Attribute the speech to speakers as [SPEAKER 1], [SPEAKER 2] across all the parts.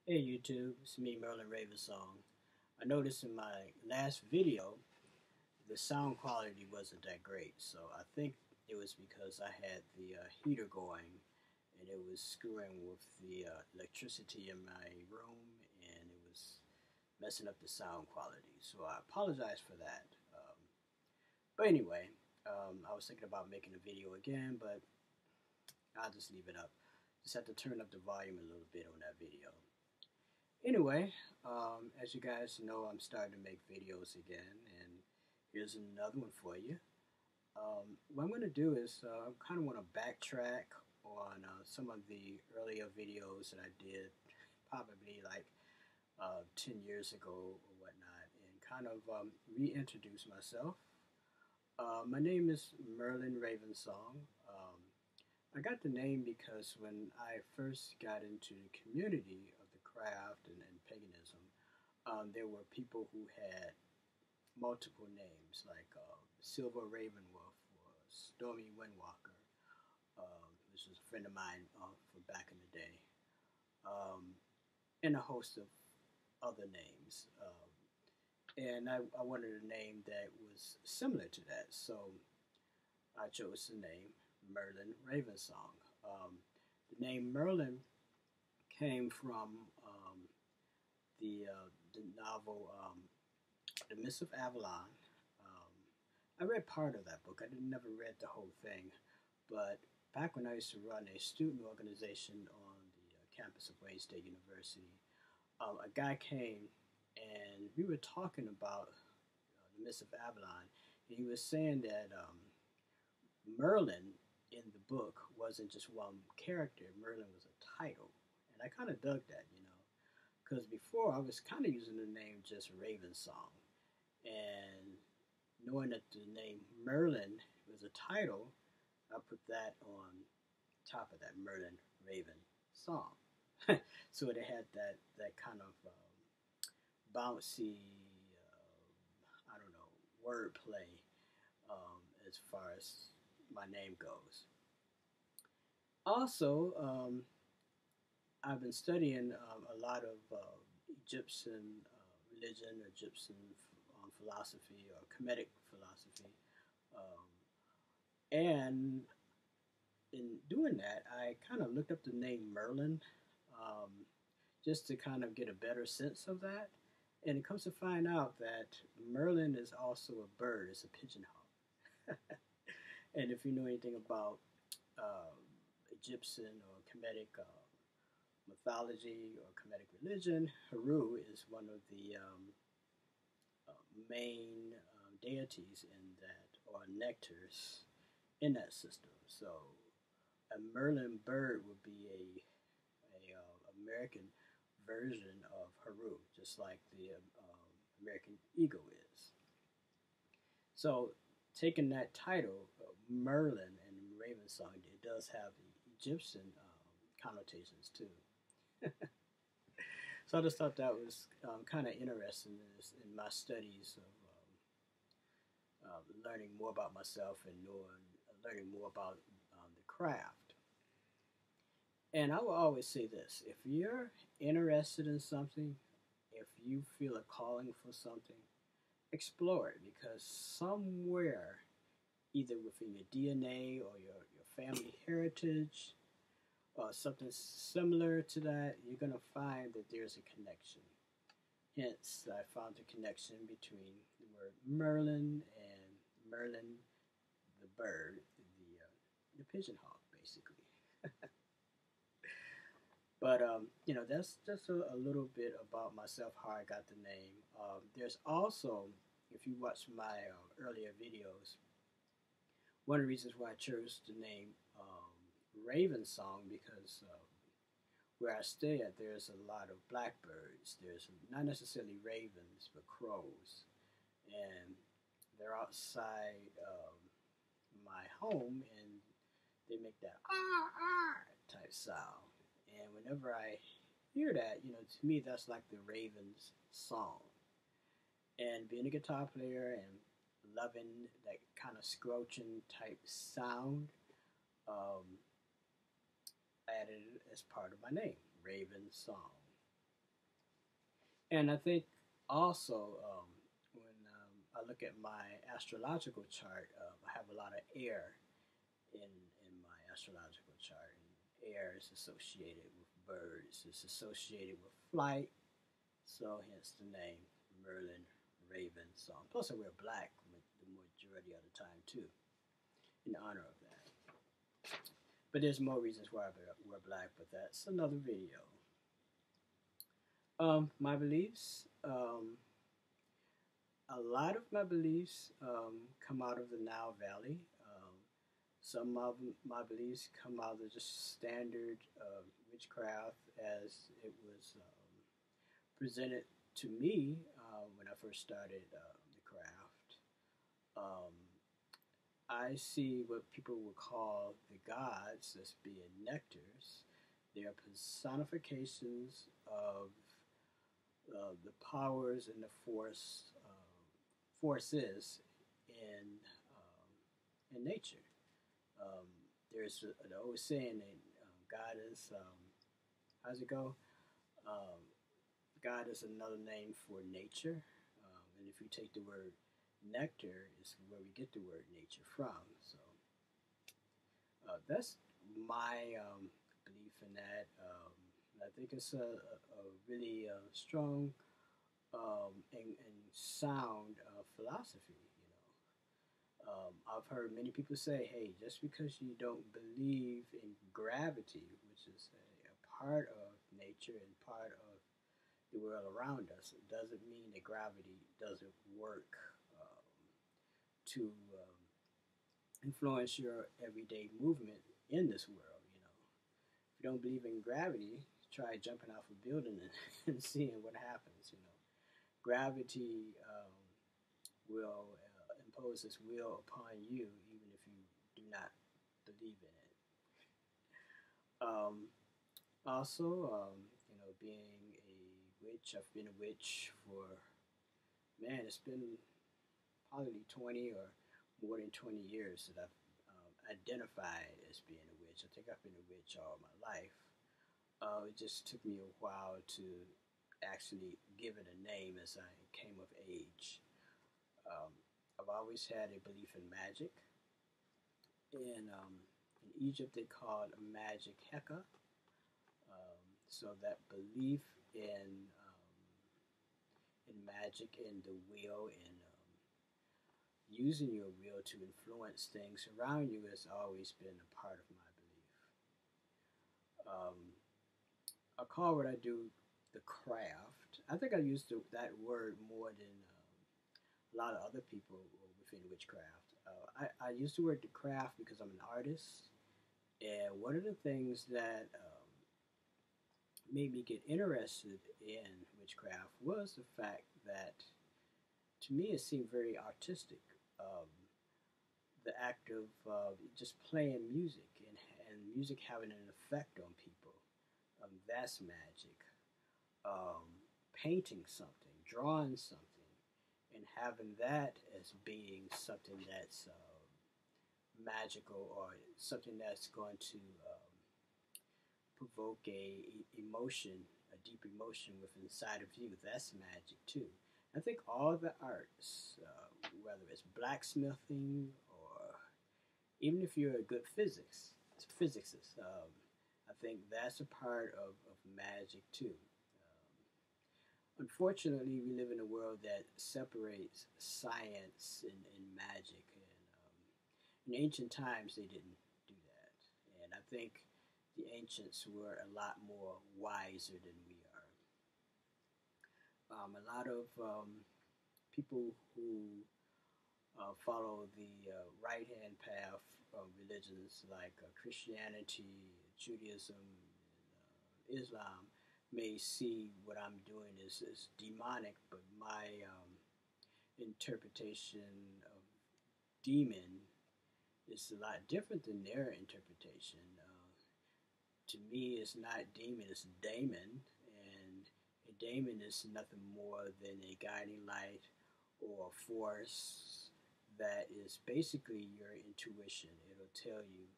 [SPEAKER 1] Hey YouTube, it's me Merlin Ravensong. I noticed in my last video the sound quality wasn't that great, so I think it was because I had the heater going and it was screwing with the electricity in my room and it was messing up the sound quality. So I apologize for that. But anyway, I was thinking about making a video again, but I'll just leave it up. Just have to turn up the volume a little bit on that video. Anyway, as you guys know, I'm starting to make videos again, and here's another one for you. What I'm going to do is I kind of want to backtrack on some of the earlier videos that I did probably like 10 years ago or whatnot, and kind of reintroduce myself. My name is Merlin Ravensong. I got the name because when I first got into the community of the craft and paganism, there were people who had multiple names like Silver Ravenwolf or Stormy Windwalker, which was a friend of mine from back in the day, and a host of other names. And I wanted a name that was similar to that, so I chose the name Merlin Ravensong. The name Merlin came from the novel The Mists of Avalon. I read part of that book. I never read the whole thing, but back when I used to run a student organization on the campus of Wayne State University, a guy came and we were talking about the Mists of Avalon, and he was saying that Merlin in the book wasn't just one character. Merlin was a title, and I kind of dug that, because before I was kind of using the name just Ravensong, and knowing that the name Merlin was a title, I put that on top of that Merlin Raven song. So it had that kind of bouncy, I don't know, wordplay as far as my name goes. Also, I've been studying a lot of Egyptian religion, Egyptian philosophy, or Kemetic philosophy. And in doing that, I kind of looked up the name Merlin um, just to kind of get a better sense of that. And it comes to find out that Merlin is also a bird, it's a pigeon hawk. And if you know anything about uh, Egyptian or Kemetic mythology or Kemetic religion, Heru is one of the main deities in that, or nectars in that system. So a Merlin bird would be a American version of Heru, just like the American eagle is. So taking that title, Merlin and Ravensong, it does have Egyptian connotations too. So I just thought that was kind of interesting in my studies of learning more about myself and learning more about the craft. And I will always say this: if you're interested in something, if you feel a calling for something, explore it, because somewhere, either within your DNA or your family heritage, or something similar to that, you're going to find that there's a connection. Hence, I found a connection between the word Merlin and Merlin, the bird, the pigeon hawk, basically. But that's just a little bit about myself, how I got the name. There's also, if you watch my earlier videos, one of the reasons why I chose the name Ravensong, because where I stay at, there's a lot of blackbirds. There's not necessarily ravens, but crows, and they're outside my home, and they make that ah ah type sound. And whenever I hear that, to me that's like the raven's song. And being a guitar player and loving that kind of squelching type sound, um, added it as part of my name, Raven Song. And I think also when I look at my astrological chart, I have a lot of air in my astrological chart. And air is associated with birds. It's associated with flight, so hence the name Merlin Raven Song. Plus, I wear black the majority of the time too, in honor of that. But there's more reasons why I wear black, but that's another video. My beliefs. A lot of my beliefs come out of the Nile Valley. Some of my beliefs come out of just standard witchcraft as it was presented to me when I first started the craft. Um, I see what people would call the gods as being nectars. They are personifications of the powers and the forces in nature. Um, there's an old saying that God is how's it go? Um, God is another name for nature, and if you take the word nectar, is where we get the word nature from. So that's my belief in that. I think it's a really strong and sound philosophy. I've heard many people say, "Hey, just because you don't believe in gravity, which is a part of nature and part of the world around us, it doesn't mean that gravity doesn't work to influence your everyday movement in this world. If you don't believe in gravity, try jumping off a building and seeing what happens. Gravity will impose its will upon you, even if you do not believe in it. Um, Also, being a witch, I've been a witch for, man, it's been probably 20 or more than 20 years that I've identified as being a witch. I think I've been a witch all my life. It just took me a while to actually give it a name as I came of age. Um, I've always had a belief in magic. In Egypt, they called magic Heka. So that belief in magic and the will and using your will to influence things around you has always been a part of my belief. I call what I do the craft. I think I use that word more than a lot of other people within witchcraft. I use the word the craft because I'm an artist, and one of the things that made me get interested in witchcraft was the fact that to me it seemed very artistic. Um, the act of just playing music and music having an effect on people. That's magic. Painting something, drawing something, and having that as being something that's magical or something that's going to provoke a emotion, a deep emotion within inside of you. That's magic too. I think all the arts, whether it's blacksmithing or even if you're a good physicist, I think that's a part of magic too. Unfortunately, we live in a world that separates science and magic, and in ancient times they didn't do that. And I think the ancients were a lot more wiser than we are. A lot of people who follow the right hand path of religions like Christianity, Judaism, and Islam may see what I'm doing as demonic, but my interpretation of demon is a lot different than their interpretation. To me, it's not demon, it's daemon, and a daemon is nothing more than a guiding light or a force that is basically your intuition. It'll tell you,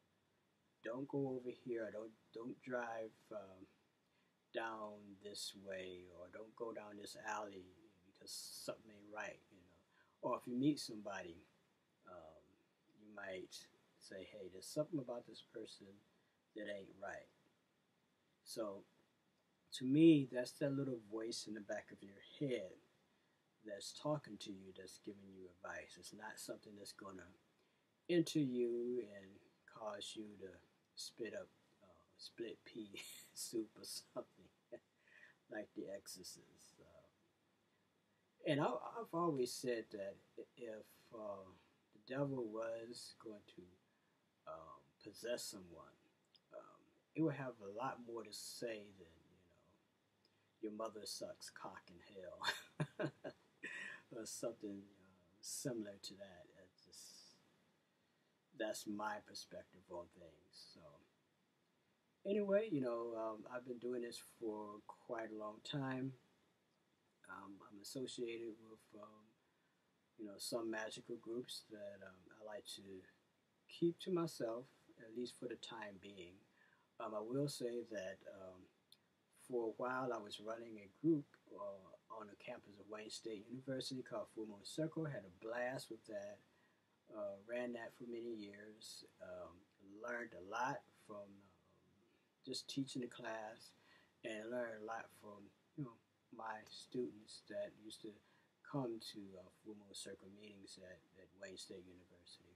[SPEAKER 1] don't go over here, don't drive down this way, or don't go down this alley because something ain't right, you know. Or if you meet somebody, um, you might say, hey, there's something about this person that ain't right. So to me, that's that little voice in the back of your head that's talking to you, that's giving you advice. It's not something that's going to enter you and cause you to spit up split pea soup or something like The Exorcist. And I've always said that if the devil was going to possess someone, it would have a lot more to say than, your mother sucks cock in hell, or something similar to that. It's just, that's my perspective on things. So anyway, I've been doing this for quite a long time. I'm associated with some magical groups that I like to keep to myself, at least for the time being. I will say that for a while I was running a group on the campus of Wayne State University called Full Moon Circle. Had a blast with that. Ran that for many years. Learned a lot from just teaching the class, and learned a lot from my students that used to come to Full Moon Circle meetings at Wayne State University.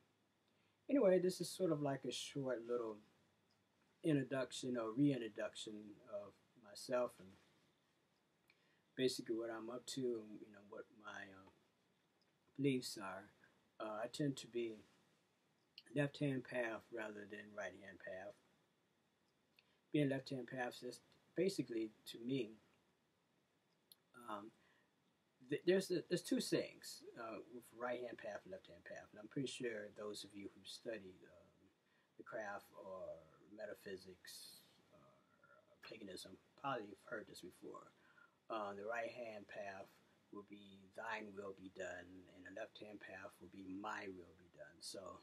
[SPEAKER 1] Anyway, this is sort of like a short little introduction or reintroduction of myself and basically what I'm up to and what my beliefs are. I tend to be left hand path rather than right hand path. Being left hand path is basically to me. Um, there's two things with right hand path and left hand path, and I'm pretty sure those of you who studied the craft or metaphysics or paganism probably have heard this before. The right hand path will be thine will be done, and the left hand path will be my will be done. So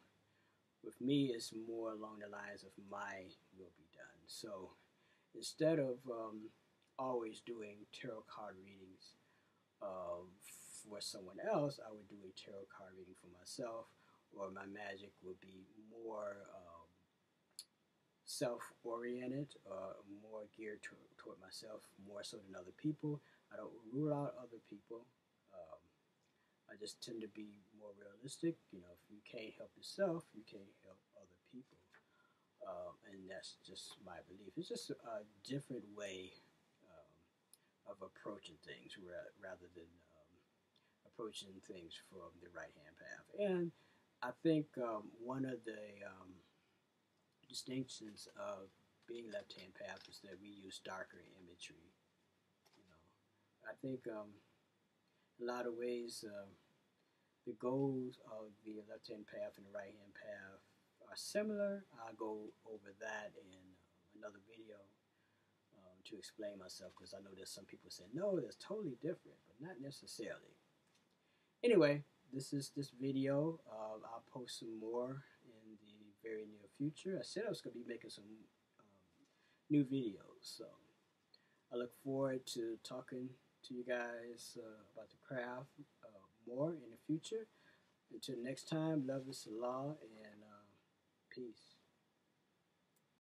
[SPEAKER 1] with me, it's more along the lines of my will be done. So instead of always doing tarot card readings for someone else, I would do a tarot card reading for myself, or my magic would be more self-oriented, more geared toward myself, more so than other people. I don't rule out other people. Um, I just tend to be more realistic. If you can't help yourself, you can't help other people. And that's just my belief. It's just a different way of approaching things rather than approaching things from the right hand path. And I think one of the distinctions of being left hand path is that we use darker imagery. You know, I think in a lot of ways the goals of the left hand path and the right hand path are similar. I'll go over that in another video to explain myself, because I know there's some people saying no, that's totally different, but not necessarily. Anyway, this is this video. I'll post some more in the very near future. I said I was going to be making some new videos, so I look forward to talking to you guys about the craft more in the future. Until next time, love is the law, and peace.